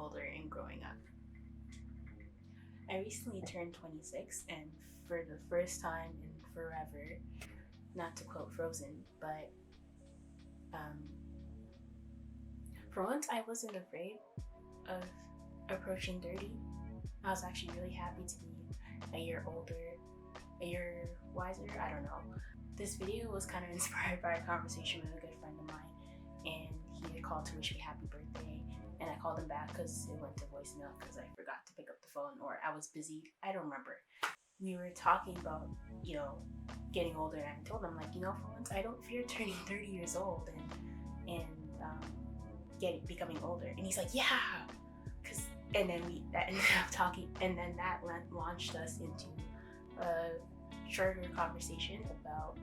older and growing up. I recently turned 26, and for the first time in forever, not to quote Frozen, but um, for once I wasn't afraid of approaching 30. I was actually really happy to be a year older, a year wiser, I don't know. This video was kind of inspired by a conversation with a good friend of mine, and he had called to wish me happy birthday, and I called him back because it went to voicemail because I forgot to pick up the phone or I was busy, I don't remember. We were talking about, getting older, and I told him, like, for once I don't fear turning 30 years old and becoming older. And he's like, yeah, and then we ended up talking, and then that launched us into a shorter conversation about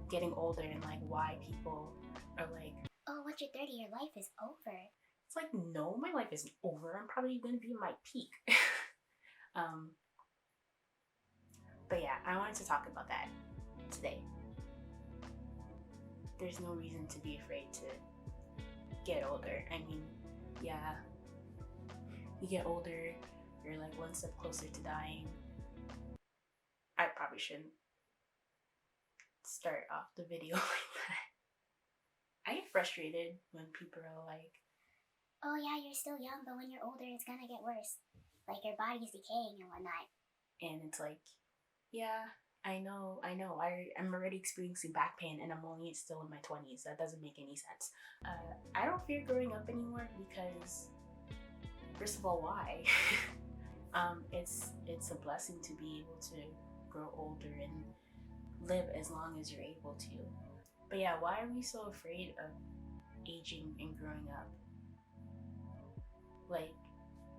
getting older and like why people are like, oh, once you're 30, your life is over. It's like, no, my life isn't over. I'm probably going to be in my peak. But yeah, I wanted to talk about that today. There's no reason to be afraid to get older. I mean, yeah, you get older, you're like one step closer to dying. I probably shouldn't start off the video like that. I get frustrated when people are like, oh yeah, you're still young, but when you're older, it's gonna get worse. Like your body's decaying and whatnot. And it's like, yeah, I know. I'm already experiencing back pain and I'm only still in my 20s. That doesn't make any sense. I don't fear growing up anymore because, first of all, why? It's a blessing to be able to grow older and live as long as you're able to. But yeah, why are we so afraid of aging and growing up? Like,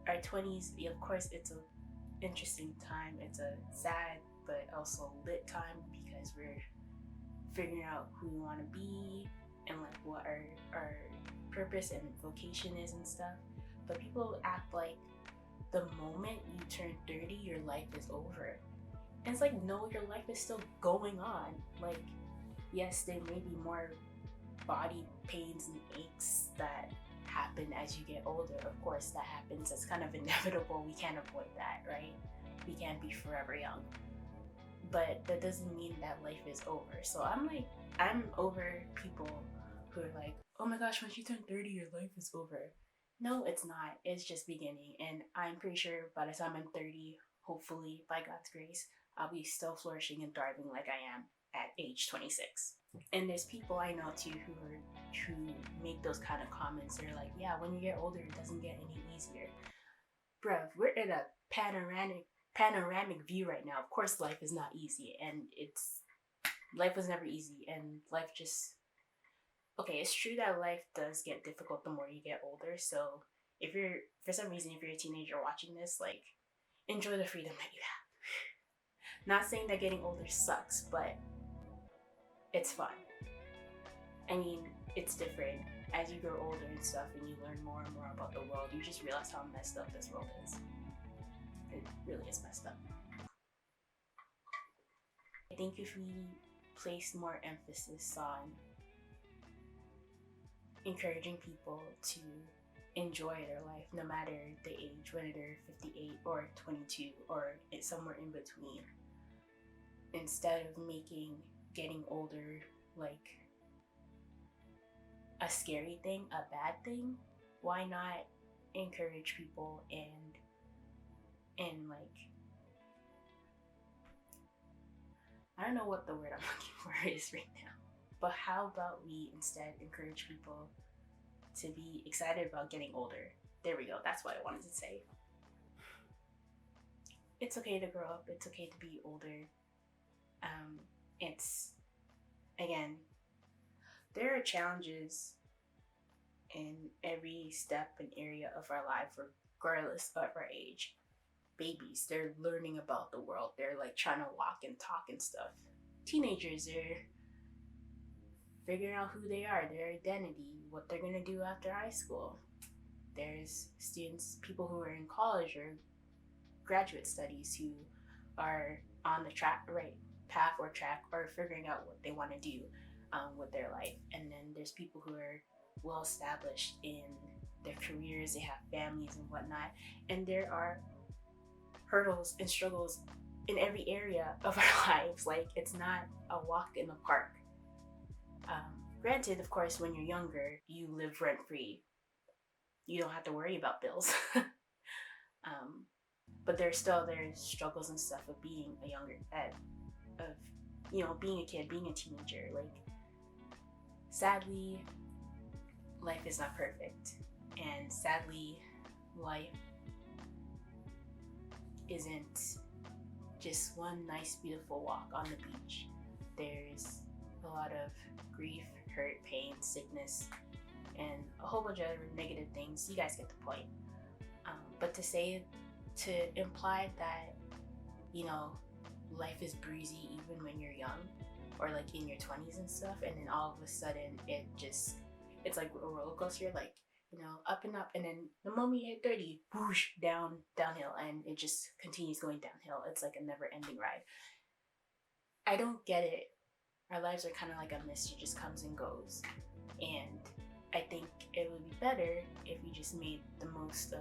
our 20s, of course, it's a interesting time. It's a sad but also lit time because we're figuring out who we want to be and like what our purpose and vocation is and stuff. But people act like the moment you turn 30, your life is over. And it's like, no, your life is still going on. Like, yes, there may be more body pains and aches that happen as you get older. Of course, that happens. It's kind of inevitable. We can't avoid that, right? We can't be forever young. But that doesn't mean that life is over. So I'm over people who are like, oh my gosh, once you turn 30, your life is over. No, it's not. It's just beginning. And I'm pretty sure by the time I'm 30, hopefully, by God's grace, I'll be still flourishing and thriving like I am at age 26. And there's people I know too who make those kind of comments. They're like, yeah, when you get older, it doesn't get any easier. Bruh, we're in a panoramic view right now. Of course, life is not easy, and life was never easy, and life just, okay, it's true that life does get difficult the more you get older. So if you're, for some reason, if you're a teenager watching this, like, enjoy the freedom that you have. Not saying that getting older sucks, but it's fun. I mean, it's different. As you grow older and stuff and you learn more and more about the world, you just realize how messed up this world is. It really is messed up. I think if we place more emphasis on encouraging people to enjoy their life no matter the age, whether they're 58 or 22 or it's somewhere in between, instead of making getting older like a scary thing, a bad thing, why not encourage people and like, I don't know what the word I'm looking for is right now, but how about we instead encourage people to be excited about getting older? There we go, that's what I wanted to say. It's okay to grow up, it's okay to be older. It's, again, there are challenges in every step and area of our life, regardless of our age. Babies, they're learning about the world. They're like trying to walk and talk and stuff. Teenagers, they're figuring out who they are, their identity, what they're gonna do after high school. There's students, people who are in college or graduate studies who are on the right path or track or figuring out what they want to do with their life. And then there's people who are well established in their careers, they have families and whatnot, and there are hurdles and struggles in every area of our lives. Like, it's not a walk in the park. Granted, of course, when you're younger, you live rent free. You don't have to worry about bills. But there's struggles and stuff of being a younger of being a kid, being a teenager. Like, sadly, life is not perfect, and sadly, life isn't just one nice, beautiful walk on the beach. There's a lot of grief, hurt, pain, sickness, and a whole bunch of other negative things. You guys get the point. But to imply that, life is breezy even when you're young, or like in your 20s and stuff, and then all of a sudden it's like a roller coaster, like, up and up, and then the moment you hit 30, whoosh, downhill, and it just continues going downhill. It's like a never-ending ride. I don't get it. Our lives are kind of like a mist. It just comes and goes, and I think it would be better if we just made the most of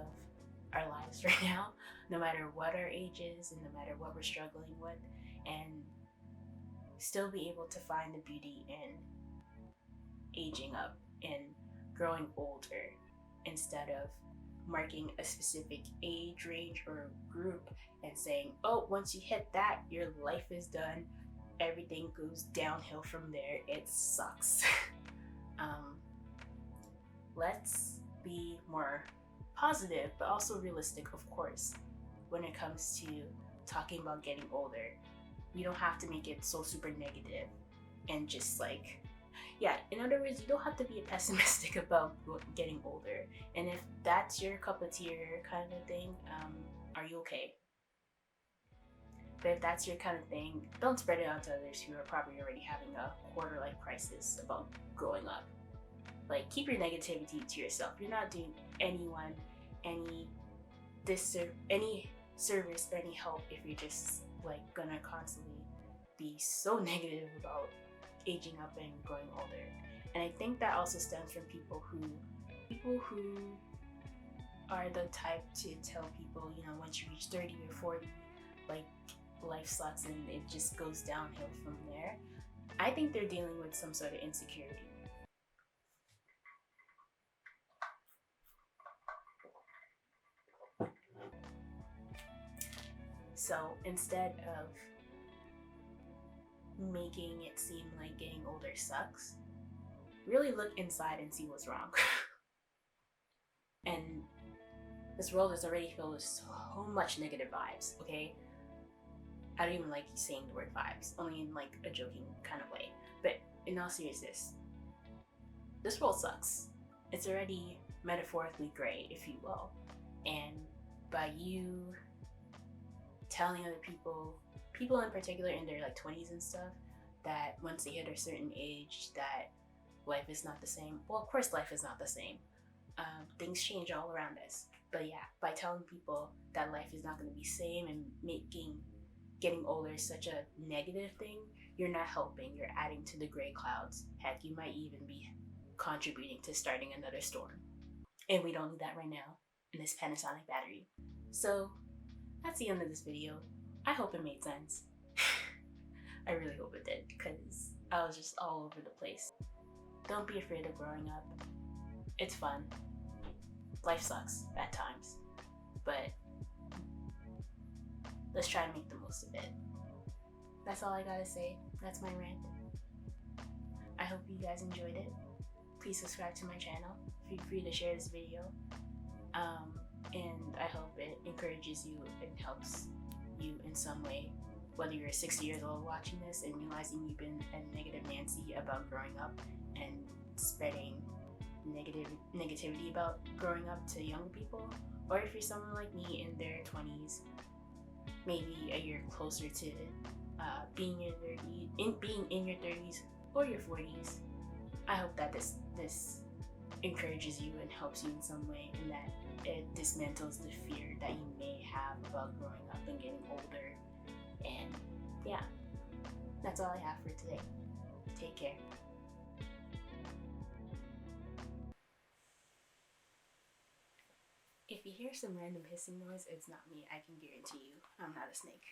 our lives right now, no matter what our age is and no matter what we're struggling with, and still be able to find the beauty in aging up and growing older, instead of marking a specific age range or group and saying, oh, once you hit that, your life is done, everything goes downhill from there, it sucks. Let's be more positive, but also realistic, of course, when it comes to talking about getting older. We don't have to make it so super negative and just like, in other words, you don't have to be pessimistic about getting older. And if that's your cup of tea kind of thing, are you okay? But if that's your kind of thing, don't spread it onto others who are probably already having a quarter-life crisis about growing up. Like, keep your negativity to yourself. You're not doing anyone any service or any help if you're just like gonna constantly be so negative about aging up and growing older. And I think that also stems from people who are the type to tell people, once you reach 30 or 40, like, life sucks and it just goes downhill from there. I think they're dealing with some sort of insecurity. So instead of making it seem like getting older sucks, really look inside and see what's wrong. And this world is already filled with so much negative vibes, okay? I don't even like saying the word vibes, only in like a joking kind of way. But in all seriousness, this world sucks. It's already metaphorically gray, if you will. And by you telling other people in particular in their like 20s and stuff, that once they hit a certain age that life is not the same. Well, of course life is not the same. Things change all around us. But yeah, by telling people that life is not going to be same and making getting older such a negative thing, you're not helping. You're adding to the gray clouds. Heck, you might even be contributing to starting another storm. And we don't need that right now in this Panasonic battery. So that's the end of this video. I hope it made sense. I really hope it did, because I was just all over the place. Don't be afraid of growing up. It's fun. Life sucks at times, but let's try to make the most of it. That's all I gotta say. That's my rant. I hope you guys enjoyed it. Please subscribe to my channel. Feel free to share this video. And I hope it encourages you and helps you in some way. Whether you're 60 years old watching this and realizing you've been a negative Nancy about growing up and spreading negativity about growing up to young people, or if you're someone like me in their 20s, maybe a year closer to being in your 30s or your 40s, I hope that this encourages you and helps you in some way, and that it dismantles the fear that you may have about growing up and getting older. And yeah, that's all I have for today. Take care. you hear some random hissing noise, it's not me. I can guarantee you, I'm not a snake.